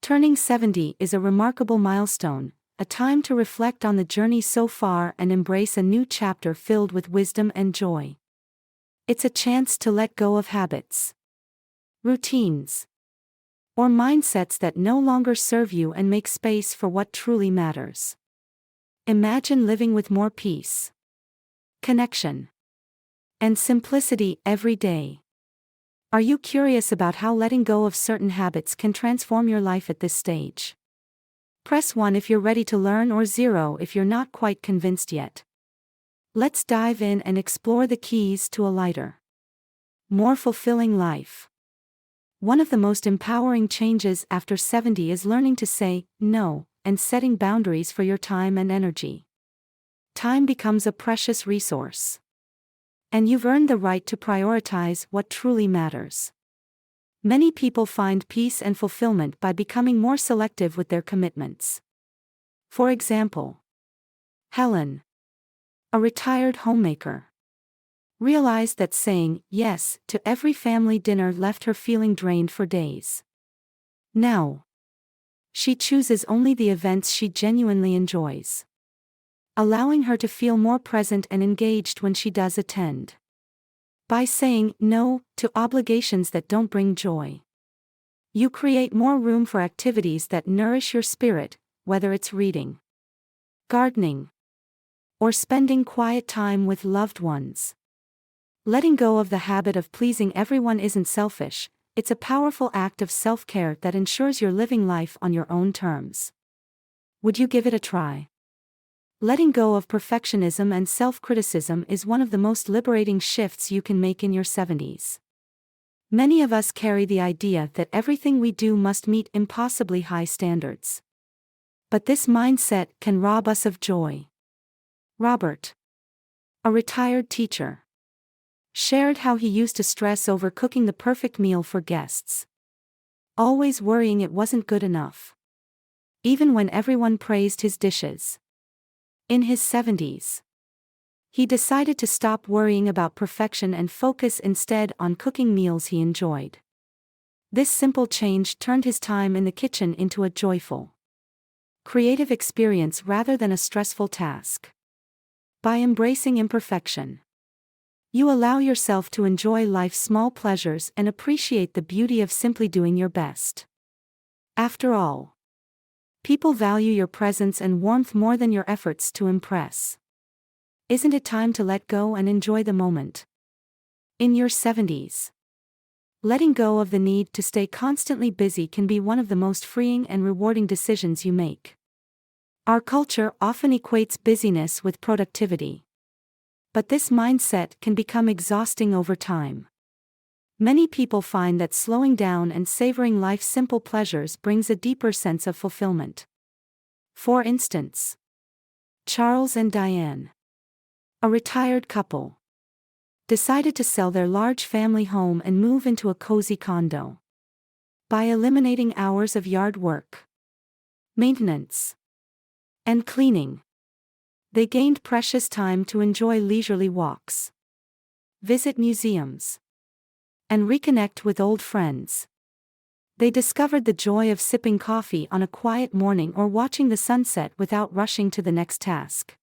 Turning 70 is a remarkable milestone, a time to reflect on the journey so far and embrace a new chapter filled with wisdom and joy. It's a chance to let go of habits, routines, or mindsets that no longer serve you and make space for what truly matters. Imagine living with more peace, connection, and simplicity every day. Are you curious about how letting go of certain habits can transform your life at this stage? Press 1 if you're ready to learn, or 0 if you're not quite convinced yet. Let's dive in and explore the keys to a lighter, more fulfilling life. One of the most empowering changes after 70 is learning to say no and setting boundaries for your time and energy. Time becomes a precious resource, and you've earned the right to prioritize what truly matters. Many people find peace and fulfillment by becoming more selective with their commitments. For example, Helen, a retired homemaker, realized that saying yes to every family dinner left her feeling drained for days. Now, she chooses only the events she genuinely enjoys, allowing her to feel more present and engaged when she does attend. By saying no to obligations that don't bring joy, you create more room for activities that nourish your spirit, whether it's reading, gardening, or spending quiet time with loved ones. Letting go of the habit of pleasing everyone isn't selfish, it's a powerful act of self-care that ensures you're living life on your own terms. Would you give it a try? Letting go of perfectionism and self-criticism is one of the most liberating shifts you can make in your 70s. Many of us carry the idea that everything we do must meet impossibly high standards. But this mindset can rob us of joy. Robert, a retired teacher, shared how he used to stress over cooking the perfect meal for guests, always worrying it wasn't good enough, even when everyone praised his dishes. In his 70s, he decided to stop worrying about perfection and focus instead on cooking meals he enjoyed. This simple change turned his time in the kitchen into a joyful, creative experience rather than a stressful task. By embracing imperfection, you allow yourself to enjoy life's small pleasures and appreciate the beauty of simply doing your best. After all, people value your presence and warmth more than your efforts to impress. Isn't it time to let go and enjoy the moment? In your 70s, letting go of the need to stay constantly busy can be one of the most freeing and rewarding decisions you make. Our culture often equates busyness with productivity, but this mindset can become exhausting over time. Many people find that slowing down and savoring life's simple pleasures brings a deeper sense of fulfillment. For instance, Charles and Diane, a retired couple, decided to sell their large family home and move into a cozy condo. By eliminating hours of yard work, maintenance, and cleaning, they gained precious time to enjoy leisurely walks, visit museums, and reconnect with old friends. They discovered the joy of sipping coffee on a quiet morning or watching the sunset without rushing to the next task.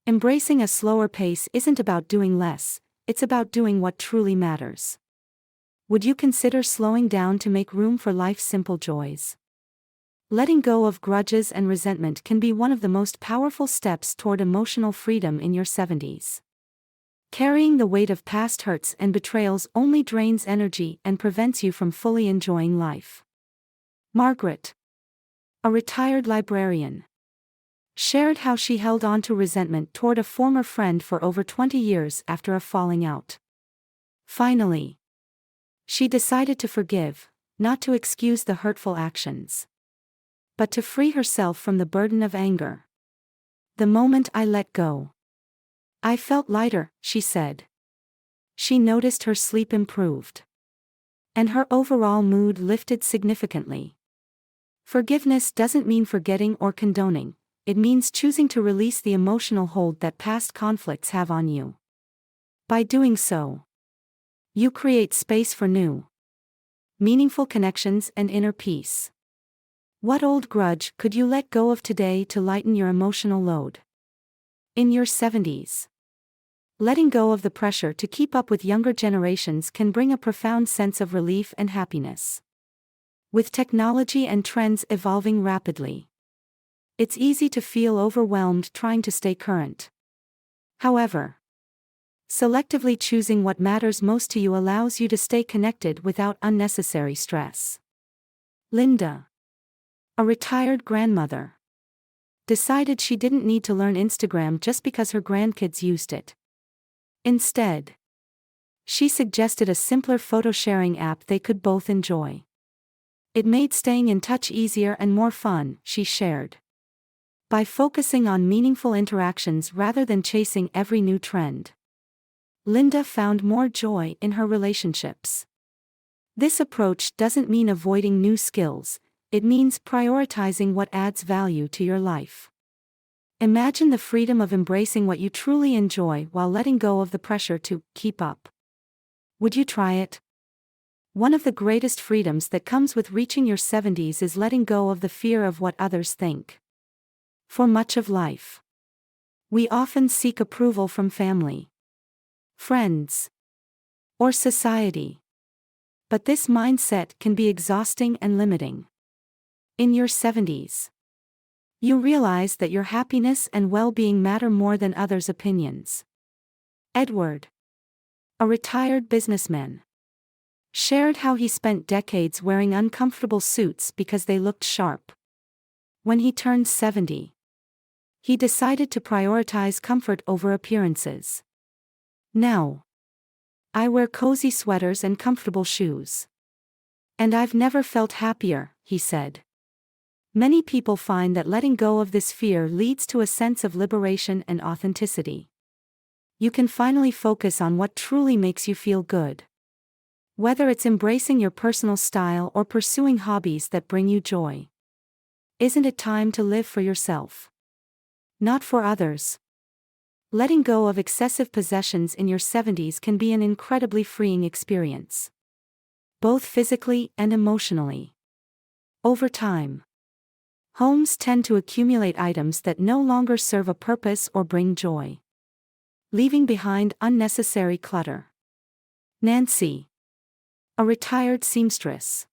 Embracing a slower pace isn't about doing less, it's about doing what truly matters. Would you consider slowing down to make room for life's simple joys? Letting go of grudges and resentment can be one of the most powerful steps toward emotional freedom in your 70s. Carrying the weight of past hurts and betrayals only drains energy and prevents you from fully enjoying life. Margaret, a retired librarian, shared how she held on to resentment toward a former friend for over 20 years after a falling out. Finally, she decided to forgive, not to excuse the hurtful actions, but to free herself from the burden of anger. The moment I let go, I felt lighter, she said. She noticed her sleep improved, and her overall mood lifted significantly. Forgiveness doesn't mean forgetting or condoning, it means choosing to release the emotional hold that past conflicts have on you. By doing so, you create space for new, meaningful connections and inner peace. What old grudge could you let go of today to lighten your emotional load? In your 70s. Letting go of the pressure to keep up with younger generations can bring a profound sense of relief and happiness. With technology and trends evolving rapidly, it's easy to feel overwhelmed trying to stay current. However, selectively choosing what matters most to you allows you to stay connected without unnecessary stress. Linda, a retired grandmother, decided she didn't need to learn Instagram just because her grandkids used it. Instead, she suggested a simpler photo sharing app they could both enjoy. It made staying in touch easier and more fun, she shared. By focusing on meaningful interactions rather than chasing every new trend, Linda found more joy in her relationships. This approach doesn't mean avoiding new skills, it means prioritizing what adds value to your life. Imagine the freedom of embracing what you truly enjoy while letting go of the pressure to keep up. Would you try it? One of the greatest freedoms that comes with reaching your 70s is letting go of the fear of what others think. For much of life, we often seek approval from family, friends, or society. But this mindset can be exhausting and limiting. In your 70s, you realize that your happiness and well-being matter more than others' opinions. Edward, a retired businessman, shared how he spent decades wearing uncomfortable suits because they looked sharp. When he turned 70, he decided to prioritize comfort over appearances. Now, I wear cozy sweaters and comfortable shoes. And I've never felt happier, he said. Many people find that letting go of this fear leads to a sense of liberation and authenticity. You can finally focus on what truly makes you feel good. Whether it's embracing your personal style or pursuing hobbies that bring you joy. Isn't it time to live for yourself? Not for others. Letting go of excessive possessions in your 70s can be an incredibly freeing experience, both physically and emotionally. Over time, homes tend to accumulate items that no longer serve a purpose or bring joy, leaving behind unnecessary clutter. Nancy, a retired seamstress,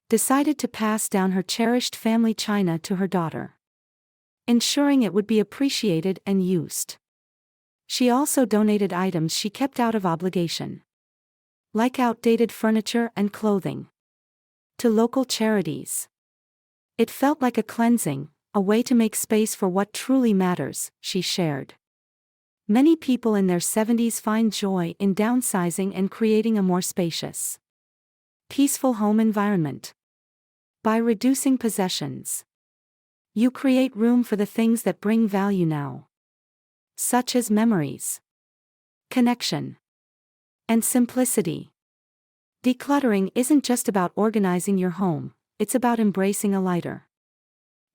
decided to pass down her cherished family china to her daughter, ensuring it would be appreciated and used. She also donated items she kept out of obligation, like outdated furniture and clothing, to local charities. It felt like a cleansing, a way to make space for what truly matters, she shared. Many people in their 70s find joy in downsizing and creating a more spacious, peaceful home environment. By reducing possessions, you create room for the things that bring value now, such as memories, connection, and simplicity. Decluttering isn't just about organizing your home, it's about embracing a lighter,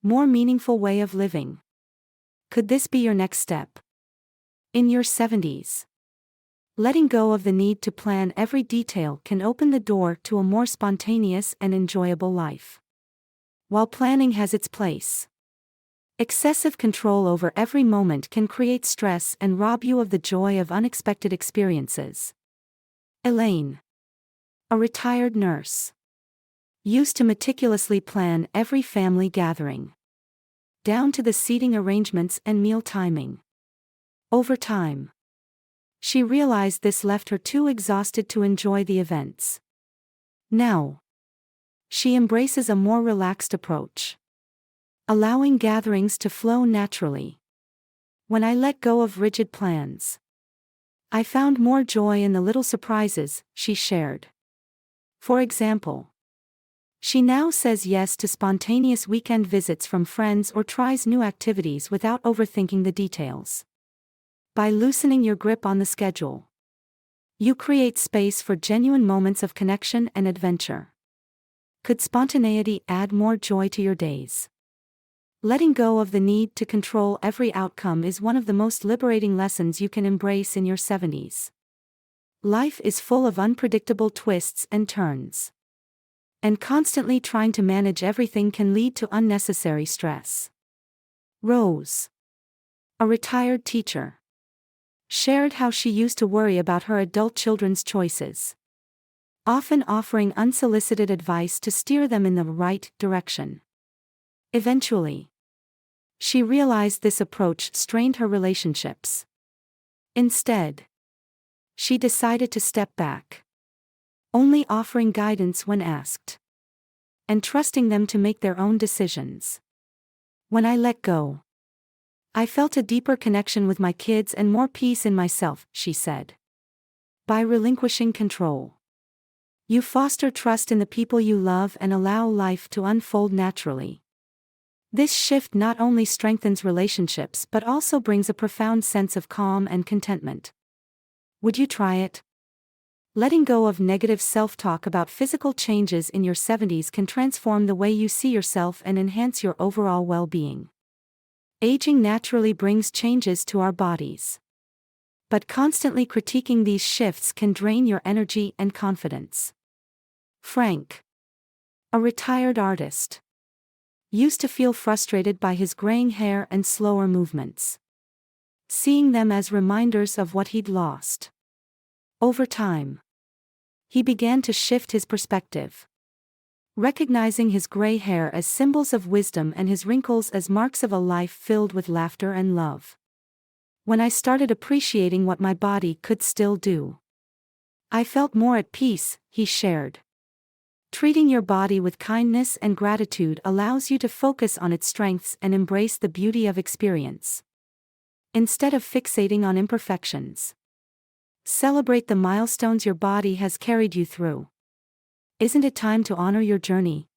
more meaningful way of living. Could this be your next step? In your 70s, letting go of the need to plan every detail can open the door to a more spontaneous and enjoyable life. While planning has its place, excessive control over every moment can create stress and rob you of the joy of unexpected experiences. Elaine, a retired nurse, used to meticulously plan every family gathering, down to the seating arrangements and meal timing. Over time, she realized this left her too exhausted to enjoy the events. Now, she embraces a more relaxed approach, allowing gatherings to flow naturally. When I let go of rigid plans, I found more joy in the little surprises, she shared. For example, she now says yes to spontaneous weekend visits from friends or tries new activities without overthinking the details. By loosening your grip on the schedule, you create space for genuine moments of connection and adventure. Could spontaneity add more joy to your days? Letting go of the need to control every outcome is one of the most liberating lessons you can embrace in your 70s. Life is full of unpredictable twists and turns. And constantly trying to manage everything can lead to unnecessary stress. Rose, a retired teacher, shared how she used to worry about her adult children's choices, often offering unsolicited advice to steer them in the right direction. Eventually, she realized this approach strained her relationships. Instead, she decided to step back, only offering guidance when asked, and trusting them to make their own decisions. When I let go, I felt a deeper connection with my kids and more peace in myself, she said. By relinquishing control, you foster trust in the people you love and allow life to unfold naturally. This shift not only strengthens relationships but also brings a profound sense of calm and contentment. Would you try it? Letting go of negative self-talk about physical changes in your 70s can transform the way you see yourself and enhance your overall well-being. Aging naturally brings changes to our bodies. But constantly critiquing these shifts can drain your energy and confidence. Frank, a retired artist, used to feel frustrated by his graying hair and slower movements, seeing them as reminders of what he'd lost. Over time, he began to shift his perspective, recognizing his gray hair as symbols of wisdom and his wrinkles as marks of a life filled with laughter and love. When I started appreciating what my body could still do, I felt more at peace, he shared. Treating your body with kindness and gratitude allows you to focus on its strengths and embrace the beauty of experience, instead of fixating on imperfections. Celebrate the milestones your body has carried you through. Isn't it time to honor your journey?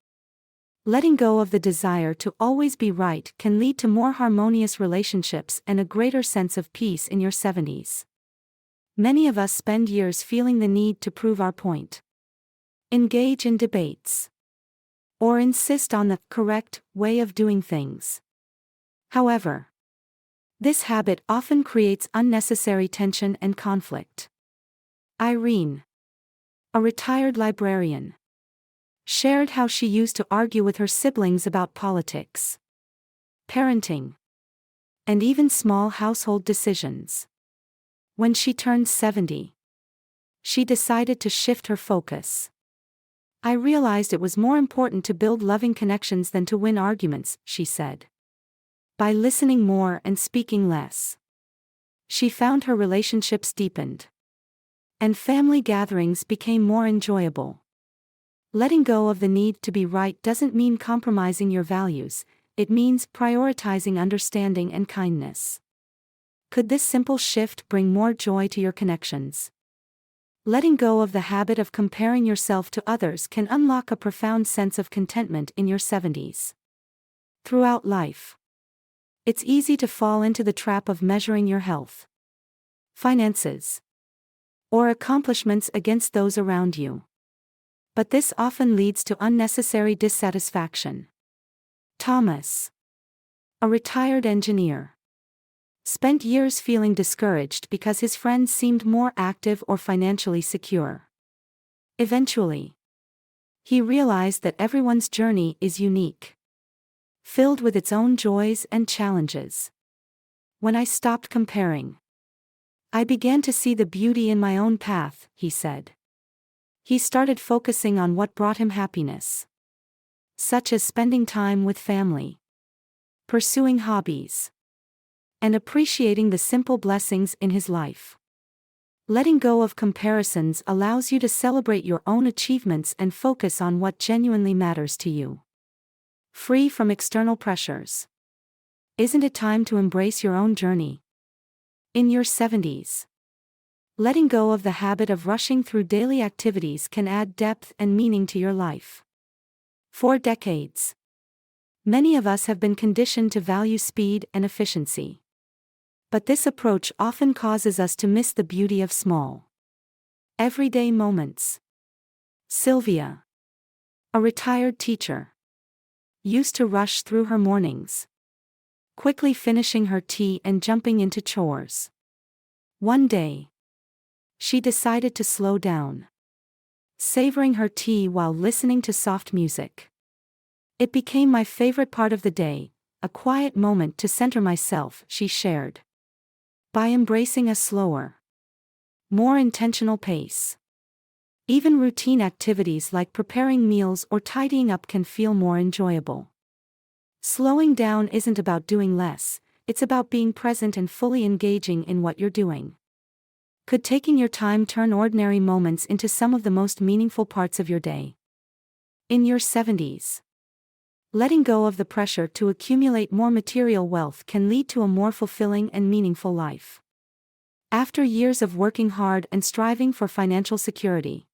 Letting go of the desire to always be right can lead to more harmonious relationships and a greater sense of peace in your 70s. Many of us spend years feeling the need to prove our point, engage in debates, or insist on the correct way of doing things. However, this habit often creates unnecessary tension and conflict. Irene, a retired librarian, shared how she used to argue with her siblings about politics, parenting, and even small household decisions. When she turned 70, she decided to shift her focus. I realized it was more important to build loving connections than to win arguments, she said. By listening more and speaking less, she found her relationships deepened, and family gatherings became more enjoyable. Letting go of the need to be right doesn't mean compromising your values, it means prioritizing understanding and kindness. Could this simple shift bring more joy to your connections? Letting go of the habit of comparing yourself to others can unlock a profound sense of contentment in your 70s. Throughout life, it's easy to fall into the trap of measuring your health, finances, or accomplishments against those around you. But this often leads to unnecessary dissatisfaction. Thomas, a retired engineer, spent years feeling discouraged because his friends seemed more active or financially secure. Eventually, he realized that everyone's journey is unique, filled with its own joys and challenges. When I stopped comparing, I began to see the beauty in my own path, he said. He started focusing on what brought him happiness, such as spending time with family, pursuing hobbies, and appreciating the simple blessings in his life. Letting go of comparisons allows you to celebrate your own achievements and focus on what genuinely matters to you, free from external pressures. Isn't it time to embrace your own journey? In your 70s, letting go of the habit of rushing through daily activities can add depth and meaning to your life. For decades, many of us have been conditioned to value speed and efficiency. But this approach often causes us to miss the beauty of small, everyday moments. Sylvia, a retired teacher, used to rush through her mornings, quickly finishing her tea and jumping into chores. One day, she decided to slow down. savoring her tea while listening to soft music. It became my favorite part of the day, a quiet moment to center myself, she shared. By embracing a slower, more intentional pace, even routine activities like preparing meals or tidying up can feel more enjoyable. Slowing down isn't about doing less, it's about being present and fully engaging in what you're doing. Could taking your time turn ordinary moments into some of the most meaningful parts of your day? In your 70s, letting go of the pressure to accumulate more material wealth can lead to a more fulfilling and meaningful life. After years of working hard and striving for financial security,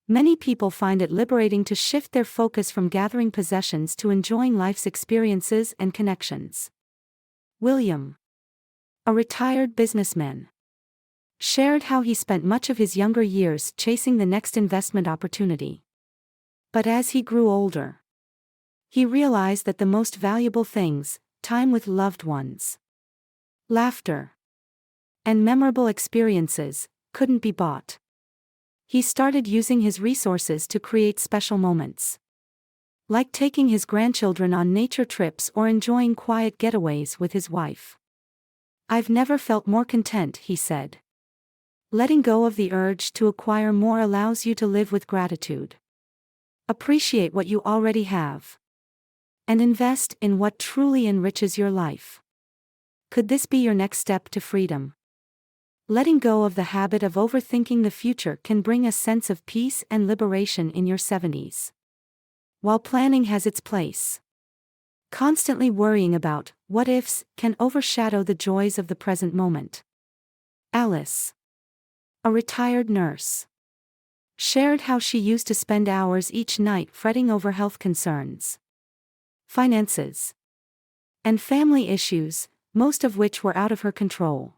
many people find it liberating to shift their focus from gathering possessions to enjoying life's experiences and connections. William, a retired businessman, shared how he spent much of his younger years chasing the next investment opportunity. But as he grew older, he realized that the most valuable things, time with loved ones, laughter, and memorable experiences, couldn't be bought. He started using his resources to create special moments, like taking his grandchildren on nature trips or enjoying quiet getaways with his wife. "I've never felt more content," he said. Letting go of the urge to acquire more allows you to live with gratitude. Appreciate what you already have, and invest in what truly enriches your life. Could this be your next step to freedom? Letting go of the habit of overthinking the future can bring a sense of peace and liberation in your 70s. While planning has its place, constantly worrying about what ifs can overshadow the joys of the present moment. Alice, a retired nurse, shared how she used to spend hours each night fretting over health concerns, finances, and family issues, most of which were out of her control.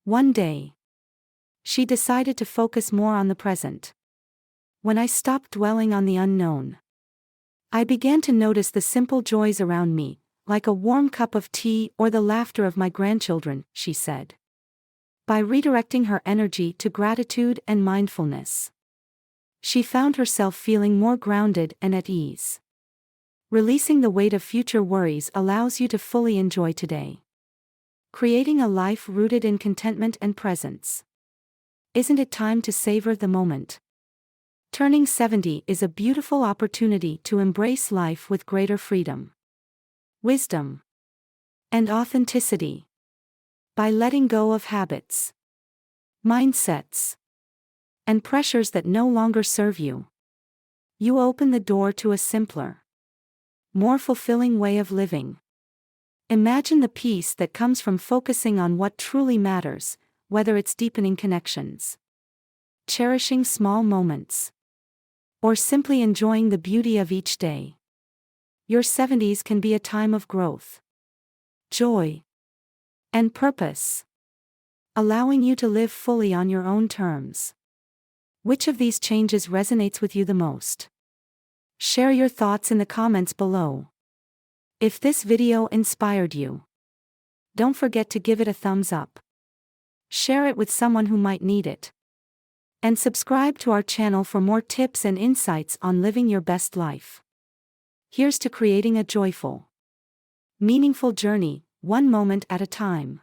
One day, she decided to focus more on the present. "When I stopped dwelling on the unknown, I began to notice the simple joys around me, like a warm cup of tea or the laughter of my grandchildren," she said. By redirecting her energy to gratitude and mindfulness, she found herself feeling more grounded and at ease. Releasing the weight of future worries allows you to fully enjoy today, creating a life rooted in contentment and presence. Isn't it time to savor the moment? Turning 70 is a beautiful opportunity to embrace life with greater freedom, wisdom, and authenticity. By letting go of habits, mindsets, and pressures that no longer serve you, you open the door to a simpler, more fulfilling way of living. Imagine the peace that comes from focusing on what truly matters, whether it's deepening connections, cherishing small moments, or simply enjoying the beauty of each day. Your 70s can be a time of growth, joy, and purpose, allowing you to live fully on your own terms. Which of these changes resonates with you the most? Share your thoughts in the comments below. If this video inspired you, don't forget to give it a thumbs up. Share it with someone who might need it. And subscribe to our channel for more tips and insights on living your best life. Here's to creating a joyful, meaningful journey, one moment at a time.